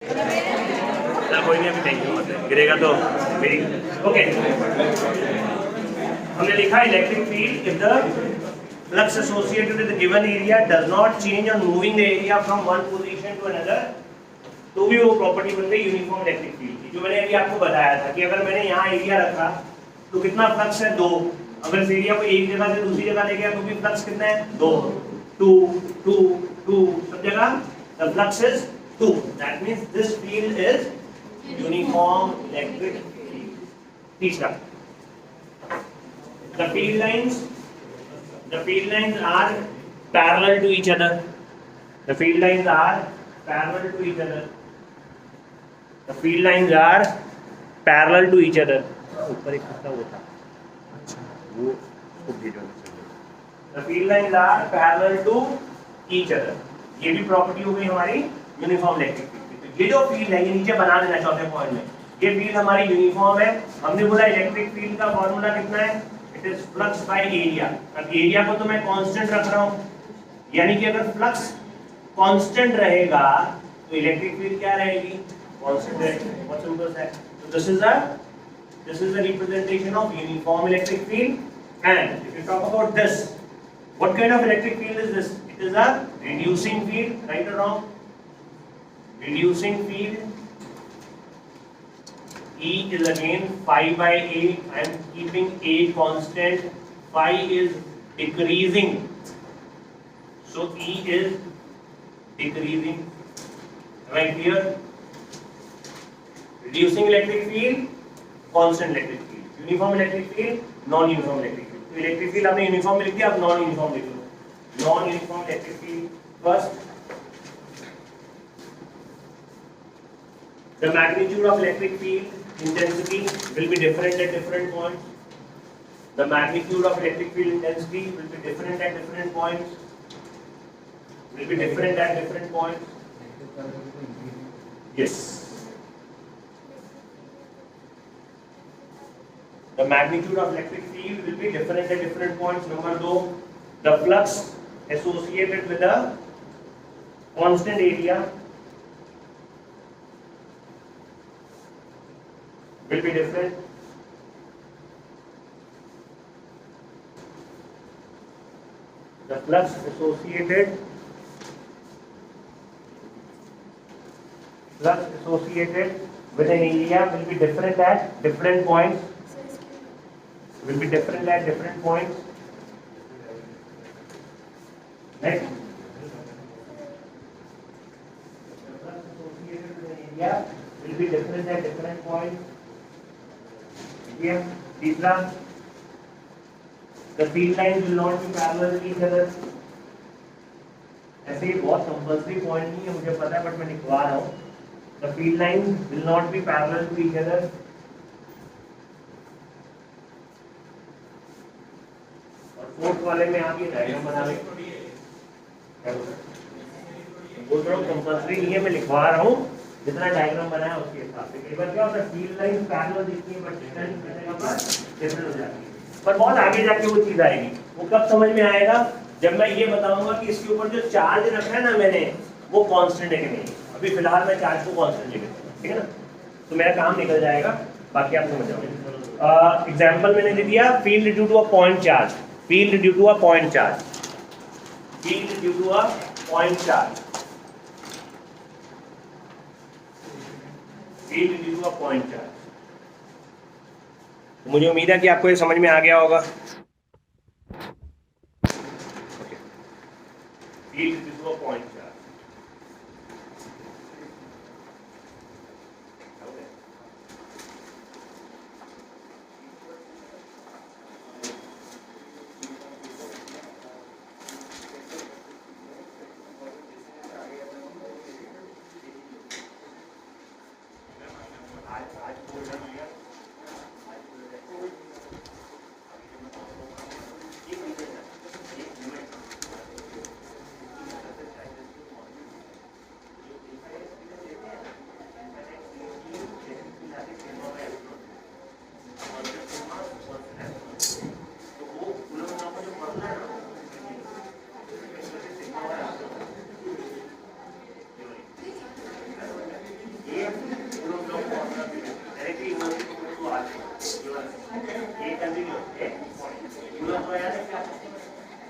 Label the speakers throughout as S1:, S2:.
S1: ना कोई नहीं, अभी टेंशन मत ले, गिरेगा तो मेरी। ओके, हमने लिखा electric field if the flux associated with the given area does not change on moving the area from one position to another, तो भी वो प्रॉपर्टी बन गई यूनिफॉर्म इलेक्ट्रिक फील्ड की, जो मैंने अभी आपको बताया था कि अगर मैंने यहाँ एरिया रखा तो कितना फ्लक्स है 2, अगर इस एरिया को एक जगह से दूसरी जगह ले गया तो भी फ्लक्स कितना है 2, 2 2 2, सब जगह the flux is 2, that means this field is uniform electric field. तीसरा, the field lines are parallel to each other, the field lines are parallel to each other, the field lines are parallel to each other। ऊपर एक कुत्ता होता, अच्छा वो उसको भेजो। the field lines are parallel to each other, ये भी प्रॉपर्टी हो गई हमारी यूनिफॉर्म इलेक्ट्रिक फील्ड। ये जो फील्ड है ये नीचे बना देना चौथे पॉइंट में, ये फील्ड हमारी यूनिफॉर्म है। हमने बोला इलेक्ट्रिक फील्ड का फॉर्मूला कितना है, it is flux by area. अब एरिया को तो मैं कांस्टेंट रख रहा हूं, यानी कि अगर फ्लक्स कांस्टेंट रहेगा तो इलेक्ट्रिक फील्ड क्या रहेगी, कांस्टेंट रहेगी। बहुत सिंपल है। तो this is the representation of uniform electric field. And if you talk about this, what kind of electric field is this, it is a reducing field, right or wrong? Reducing field. E is again phi by A. I am keeping A constant. Phi is decreasing, so E is decreasing. Am I clear? Reducing electric field, constant electric field. Uniform electric field, non-uniform electric field. तो electric field आपने uniform लिख दिया, अब non-uniform लिख लो। Non-uniform electric field first. The magnitude of electric field intensity will be different at different points. The magnitude of electric field intensity will be different at different points. Will be different at different points. Yes. The magnitude of electric field will be different at different points. Number 2, the flux associated with a constant area will be different. The flux associated with an area will be different at different points. Will be different at different points. Next, the flux associated with an area will be different at different points. तीसरा, the field lines will not be parallel to each other. ऐसे ही बहुत compulsory point नहीं है, मुझे पता है, but मैं लिखवा रहा हूँ। The field lines will not be parallel to each other. और फोर्थ वाले में आप ये डायग्राम बना लें। वो थोड़ा कंपल्सरी नहीं है, मैं लिखवा रहा हूँ, जितना डायग्राम बनाया उसके हिसाब से। कई बार क्या होता है, फील्ड लाइन पैरेलल दिखती है बट डिस्टेंस जगह पर डिफरेंट हो जाती है, पर बहुत आगे जाके वो चीज आएगी। वो कब समझ में आएगा, जब मैं ये बताऊंगा कि इसके ऊपर जो चार्ज रखा है ना मैंने, वो कांस्टेंट है कि नहीं। अभी फिलहाल मैं चार्ज को कांस्टेंट लेकर, ठीक है ना, तो मेरा काम निकल जाएगा, बाकी आप समझ जाओगे। एग्जाम्पल मैंने दे दिया, field due to a point charge, field due to a point charge, field due to a point charge, field due to a point charge. तो मुझे उम्मीद है कि आपको ये समझ में आ गया होगा। Field due to a point charge,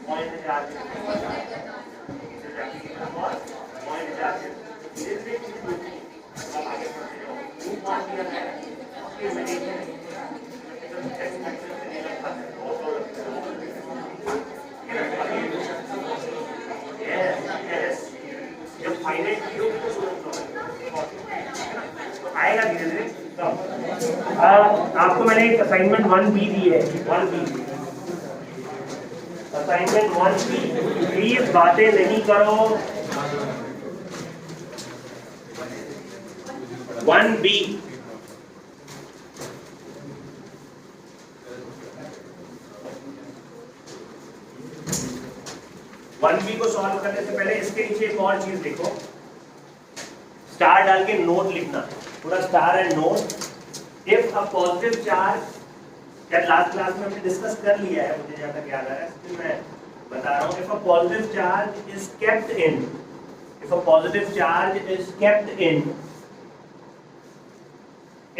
S1: point charge point charge अब आगे बढ़ते जाओ टू पॉइंट दिया है जब फाइनाइट आएगा धीरे धीरे। आपको मैंने एक असाइनमेंट 1B दी है, 1B असाइनमेंट 1B, प्लीज बातें नहीं करो। 1B 1B को सॉल्व करने से पहले इसके नीचे एक और चीज लिखो, स्टार डाल के नोट लिखना, पूरा star and note. If a positive charge, क्या लास्ट क्लास में हमने डिस्कस कर लिया है, मुझे जहां तक याद आ रहा है, इसलिए मैं बता रहा हूं। If a positive charge is kept in, if a positive charge is kept in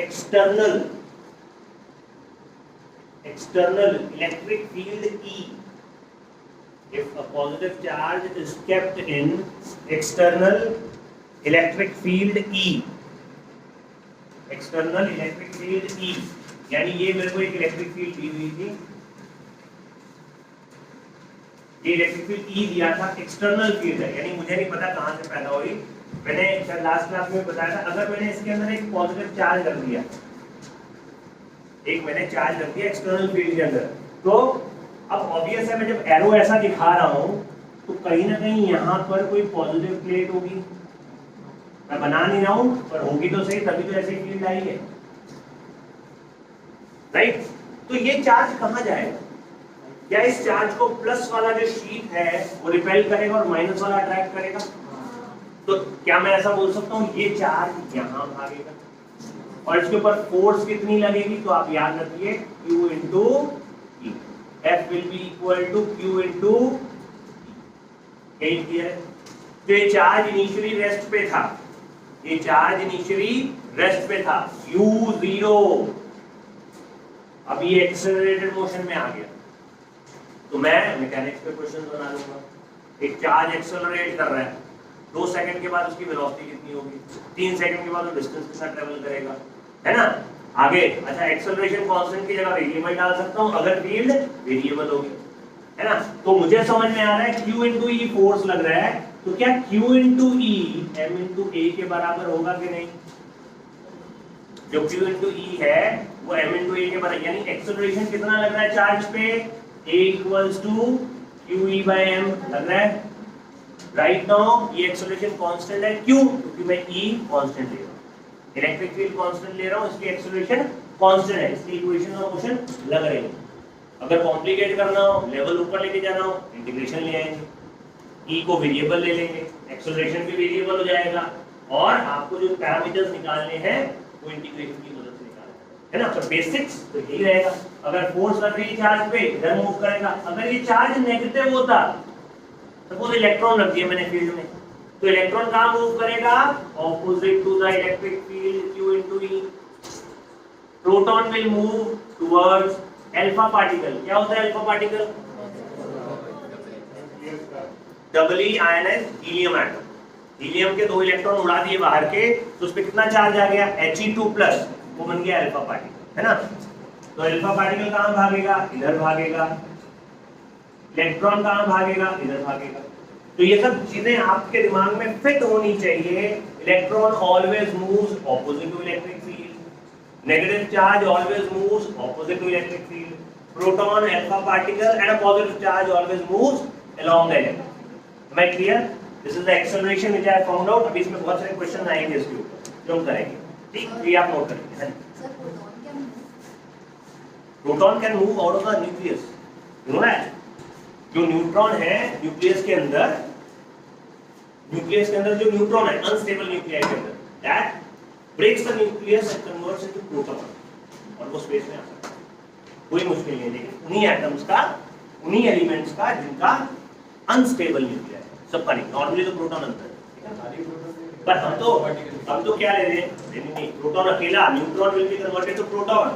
S1: external electric field E, if a positive charge is kept in external electric field E, external electric field E, यानी ये मेरे को एक electric field दी हुई थी, ये electric field E दिया था, एक्सटर्नल फील्ड है, यानी मुझे नहीं पता कहां से पैदा हुई। मैंने शायद लास्ट क्लास में बताया था, अगर मैंने इसके अंदर एक पॉजिटिव चार्ज रख दिया, एक मैंने चार्ज रख दिया एक्सटर्नल फील्ड के अंदर, तो अब ऑब्वियस है मैं जब एरो ऐसा दिखा रहा हूं तो कहीं ना कहीं यहां पर कोई पॉजिटिव प्लेट होगी, मैं बना नहीं रहा हूं पर होगी तो सही, तभी तो ऐसी फील्ड आई है, राइट। तो ये चार्ज कहां जाएगा? क्या इस चार्ज को प्लस वाला जो शीट है वो रिपेल करेगा और माइनस वाला अट्रैक्ट करेगा? तो क्या मैं ऐसा बोल सकता हूँ ये चार्ज यहाँ भागेगा और इसके ऊपर फोर्स कितनी लगेगी? तो आप याद रखिए Q into E, F will be equal to Q into E। तो ये चार्ज इनिशियली रेस्ट पे था, ये चार्ज इनिशियली रेस्ट पे था U0, अब ये एक्सेलरेटेड मोशन में आ गया। तो मैं मैकेनिक्स पे क्वेश्चन बना लूंगा, एक चार्ज एक्सेलरेट कर रहा है, 2 सेकंड के बाद उसकी वेलोसिटी कितनी होगी, 3 सेकंड के बाद वो डिस्टेंस कितना ट्रेवल करेगा, है ना। आगे अच्छा एक्सेलरेशन कांस्टेंट की जगह वेरिएबल डाल सकता हूं अगर फील्ड वेरिएबल होगी, है ना। तो मुझे समझ में आ रहा है Q इंटू E फोर्स लग रहा है, तो क्या Q into E M into A के बराबर होगा कि नहीं? जो Q इंटू E है वो M इंटू A के बराबर, यानी एक्सेलरेशन कितना लग रहा है चार्ज पे? A equals to QE by M लग रहा है। राइट नाउ ये एक्सेलरेशन कांस्टेंट है, क्यों? क्योंकि मैं E कांस्टेंट ले रहा हूं, इलेक्ट्रिक फील्ड कांस्टेंट ले रहा हूं, इसकी एक्सेलरेशन कांस्टेंट है, इसकी इक्वेशन ऑफ मोशन लग रही है। अगर कॉम्प्लिकेट करना हो, लेवल ऊपर लेके जाना हो, इंटीग्रेशन ले आएंगे, E को वेरिएबल ले लेंगे, एक्सेलरेशन भी वेरिएबल हो जाएगा और आपको जो पैरामीटर्स निकालने हैं वो इंटीग्रेशन की मदद से निकालना है ना। तो बेसिक्स तो यही रहेगा। अगर फोर्स लग रही है चार्ज पे, इधर मूव करेगा। अगर ये चार्ज नेगेटिव होता, सपोज इलेक्ट्रॉन रख दिया मैंने फील्ड में, तो इलेक्ट्रॉन कहां मूव करेगा? Opposite to the electric field Q into E। Proton will move towards alpha particle. क्या होता है alpha particle? Doubly ionized helium atom. Helium के 2 इलेक्ट्रॉन उड़ा दिए बाहर के, तो उस पे कितना चार्ज आ गया? He2+, वो बन गया अल्फा पार्टिकल, है ना। तो अल्फा पार्टिकल कहां भागेगा? इधर भागेगा। इलेक्ट्रॉन कहां भागेगा? इधर भागेगा। तो ये सब चीजें आपके दिमाग में फिट होनी चाहिए। Electron always moves opposite to electric field, negative charge always moves opposite to electric field, proton alpha particle and a positive charge always moves along the electric field. Am I clear? This is the acceleration which I have found out. अभी इसमें बहुत सारे question आएंगे इसके ऊपर जो हम करेंगे, ठीक? ये आप नोट करेंगे। Proton can move out of the nucleus, you know that. जो न्यूट्रॉन है न्यूक्लियस के अंदर जो न्यूट्रॉन है अनस्टेबल न्यूक्लियस के अंदर, that breaks the nucleus and converts into proton और वो स्पेस में आ सकता है। कोई मुश्किल नहीं है, लेकिन उन्हीं एटम्स का, उन्हीं एलिमेंट्स का जिनका अनस्टेबल न्यूक्लियस है, सबका नहीं। नॉर्मली तो प्रोटॉन अंदर है, पर हम तो क्या ले रहे हैं? नहीं, प्रोटॉन अकेला, neutron will be converted to proton,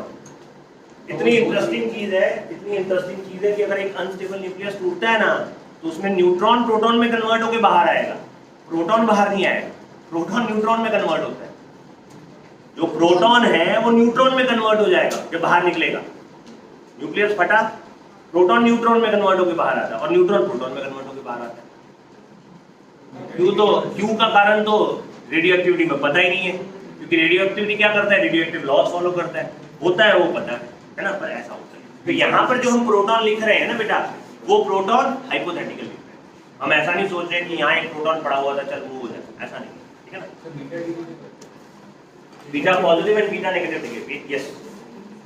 S1: इतनी इंटरेस्टिंग चीज है, इतनी इंटरेस्टिंग चीज है कि अगर एक अनस्टेबल न्यूक्लियस टूटता है ना तो उसमें न्यूट्रॉन प्रोटॉन में कन्वर्ट होकर बाहर आएगा, प्रोटॉन बाहर नहीं आएगा, प्रोटॉन न्यूट्रॉन में कन्वर्ट होता है। जो प्रोटॉन है वो न्यूट्रॉन में कन्वर्ट हो जाएगा जब बाहर निकलेगा। न्यूक्लियस फटा, प्रोटॉन न्यूट्रॉन में कन्वर्ट होकर बाहर आता है और न्यूट्रॉन प्रोटॉन में कन्वर्ट होकर बाहर आता है। क्यों का कारण तो रेडियो एक्टिविटी में पता ही नहीं है, क्योंकि रेडियो एक्टिविटी क्या करता है, रेडियो एक्टिव लॉज फॉलो करता है, होता है वो पता है ना, पर ऐसा होता है। तो यहाँ पर जो हम प्रोटॉन लिख रहे हैं ना बेटा, वो प्रोटॉन हाइपोथेटिकल लिख रहे हैं, हम ऐसा नहीं सोच रहे कि यहाँ एक प्रोटॉन पड़ा हुआ था चल वो हो जाए, ऐसा नहीं, ठीक है ना। Beta positive and beta negative decay, yes,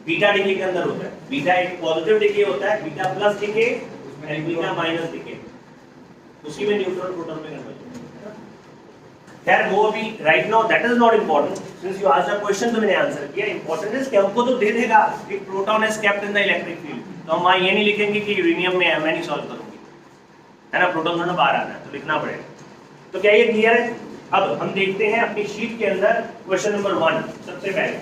S1: beta decay के अंदर होता है, बीटा एक पॉजिटिव डिके होता है, beta plus decay and beta minus decay, उसी में न्यूट्रॉन प्रोटॉन में कन्वर्ट होता है। खैर वो अभी right now that is not important, since you asked a question तो मैंने आंसर किया। इंपॉर्टेंट इज कि हमको तो दे देगा कि proton is kept in the electric field, तो हम वहां ये नहीं लिखेंगे कि यूरेनियम में है, मैं नहीं सॉल्व करूंगी, है ना, प्रोटॉन थोड़ा बाहर आना है तो लिखना पड़ेगा। तो क्या ये क्लियर है? अब हम देखते हैं अपनी शीट के अंदर क्वेश्चन नंबर 1। सबसे पहले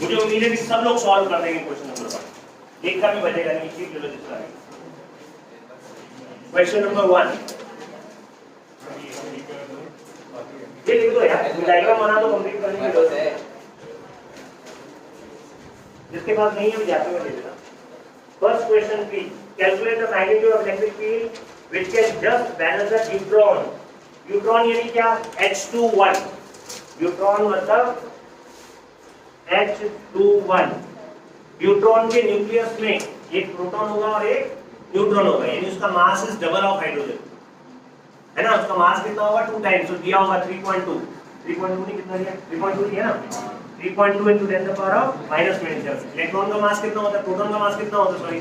S1: मुझे उम्मीद है कि सब लोग सॉल्व कर देंगे क्वेश्चन नंबर 1, एक का भी बचेगा नहीं, शीट ले लो जिसका है। क्वेश्चन नंबर 1 ये लिख दो यार, डायग्राम बना दो, कंप्लीट करने की जरूरत है। जिसके पास नहीं है वो जाते हुए ले लेना। First question B, calculate the magnitude of electric field which can just balance the neutron. Neutron यानी क्या? H21, न्यूट्रॉन मतलब H21। न्यूट्रॉन के न्यूक्लियस में एक प्रोटॉन होगा और एक न्यूट्रॉन होगा, यानी उसका mass is double of hydrogen, है ना। उसका मास कितना होगा? 2 टाइम्स, तो दिया होगा 3.2, 3.2 नहीं, कितना दिया? 3.2 दिया ना, 3.2 into 10 to the power of -27। Electron का मास कितना होता है? प्रोटॉन का मास कितना होता है? सॉरी,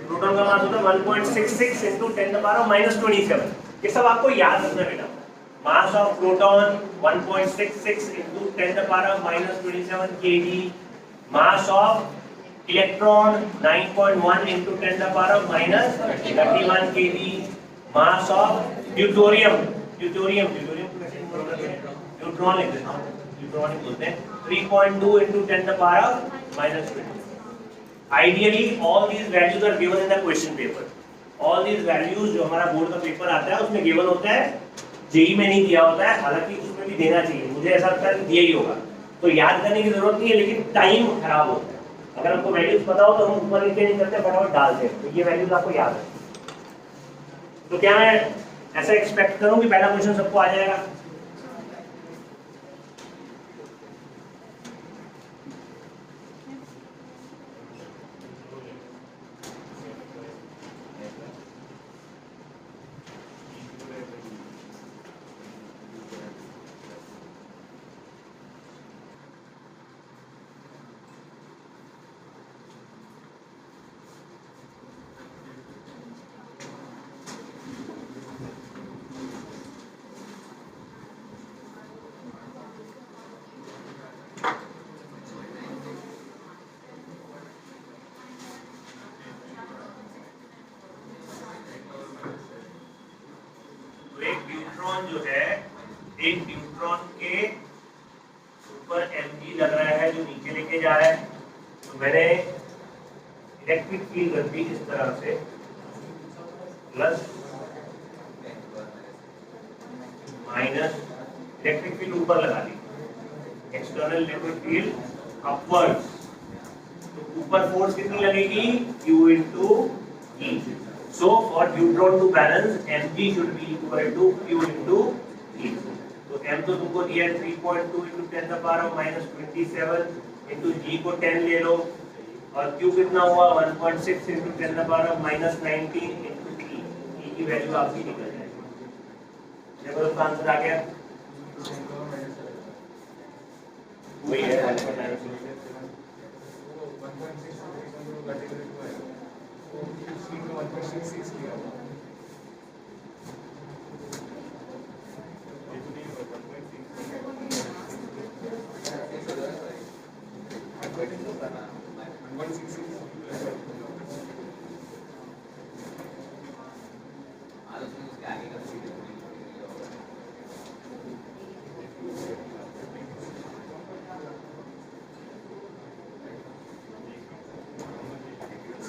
S1: प्रोटॉन का मास होता है 1.66 into 10 to the power of -27। ये सब आपको याद रखना बेटा। Mass of proton 1.66 into 10 to the power of -27 kg, mass of electron 9.1 into 10 to the power of -31 kg, mass of deuterium, deuterium neutron लिख देता हूं, न्यूट्रॉन बोलते हैं, 3.2 into 10 to the power of -20। Ideally all these values are given in the question paper, all these values जो हमारा board का paper आता है उसमें गिवन होता है, जेई में नहीं दिया होता है, हालांकि उसमें भी देना चाहिए, मुझे ऐसा लगता है कि दिया ही होगा, तो याद करने की जरूरत नहीं है, लेकिन टाइम खराब होता है। अगर हमको वैल्यूज पता हो तो हम ऊपर नीचे नहीं करते, फटाफट डालते हैं, तो ये वैल्यूज आपको याद है। तो क्या मैं ऐसा एक्सपेक्ट करूं कि पहला क्वेश्चन सबको आ जाएगा? जो है एक न्यूट्रॉन के ऊपर Mg लग रहा है जो नीचे लेके जा रहा है, तो मैंने इलेक्ट्रिक फील्ड रख दी इस तरह से, प्लस माइनस, इलेक्ट्रिक फील्ड ऊपर लगा दी, एक्सटर्नल इलेक्ट्रिक फील्ड अपवर्ड्स, तो ऊपर फोर्स कितनी लगेगी? Q into E। So for neutron to balance, Mg should be equal to Q into E। तो M तो तुमको दिया है 3.2 into 10 the power of -27 into G को 10 ले लो, और Q कितना हुआ? 1.6 into 10 the power of -19 into E। E की वैल्यू आपकी निकल जाएगी। देखो इसका आंसर आ गया, वही है।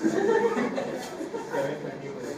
S2: 7:30